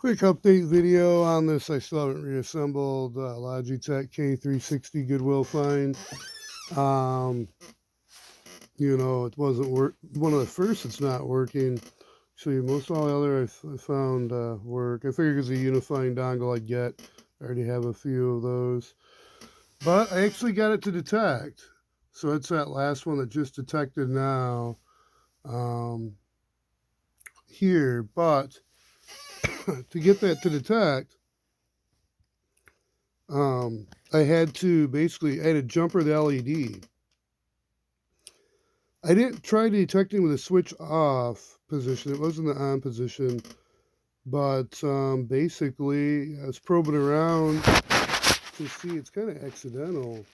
Quick update video on this. I still haven't reassembled Logitech K360 Goodwill find. It wasn't one of the first it's not working. So most all the other I found work. I figured it's a Unifying dongle I'd get. I already have a few of those. But I actually got it to detect. So it's that last one that just detected now here. But to get that to detect, I had to jumper the LED. I didn't try detecting with a switch off position. It wasn't the on position, but basically I was probing around to see, it's kind of accidental,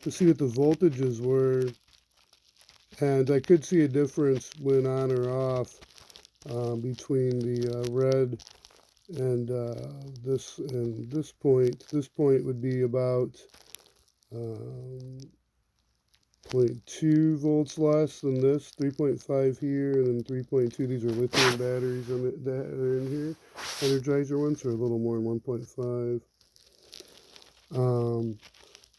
to see what the voltages were. And I could see a difference when on or off between the red and this point. This point would be about 0.2 volts less than this, 3.5 here, and then 3.2. These are lithium batteries that are in here. Energizer ones are a little more than 1.5.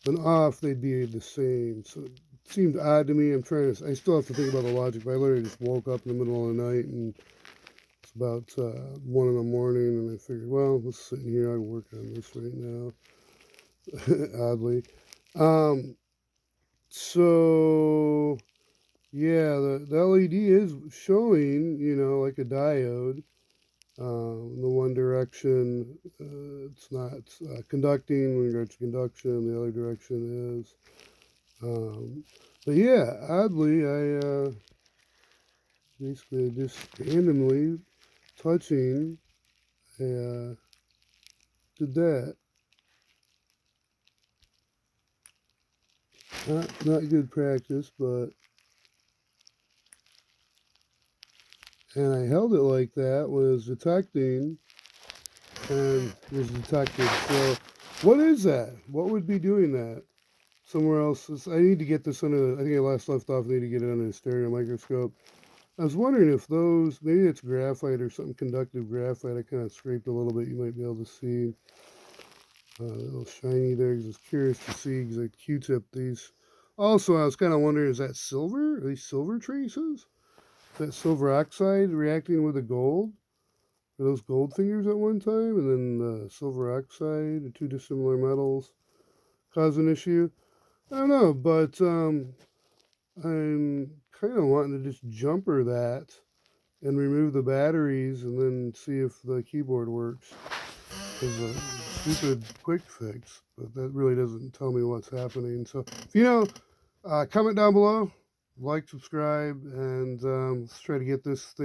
And off, they'd be the same. So it seemed odd to me. I still have to think about the logic, but I literally just woke up in the middle of the night, and it's about 1 in the morning, and I figured, well, let's sit in here. I can work on this right now, oddly. So, yeah, the LED is showing, like a diode. In the one direction, it's not conducting in regards to conduction. The other direction is. But yeah, oddly, I basically just randomly touching, did that. Not good practice, but. And I held it like that when it was detecting, and was detected. So what is that? What would be doing that? Somewhere else. I need to get this under, I think I left off, I need to get it under the stereo microscope. I was wondering if those, maybe it's graphite or something, conductive graphite. I kind of scraped a little bit. You might be able to see a little shiny there, because I was curious to see, because I Q-tip these. Also, I was kind of wondering, is that silver? Are these silver traces? Is that silver oxide reacting with the gold? Are those gold fingers at one time? And then the silver oxide, the two dissimilar metals, cause an issue? I don't know, but I'm kind of wanting to just jumper that and remove the batteries and then see if the keyboard works. It's a stupid quick fix, but that really doesn't tell me what's happening. So if you know, comment down below, like, subscribe, and let's try to get this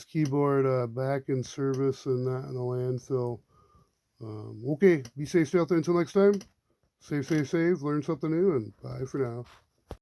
keyboard back in service and not in a landfill. Okay, be safe, stay out there until next time. Save, learn something new, and bye for now.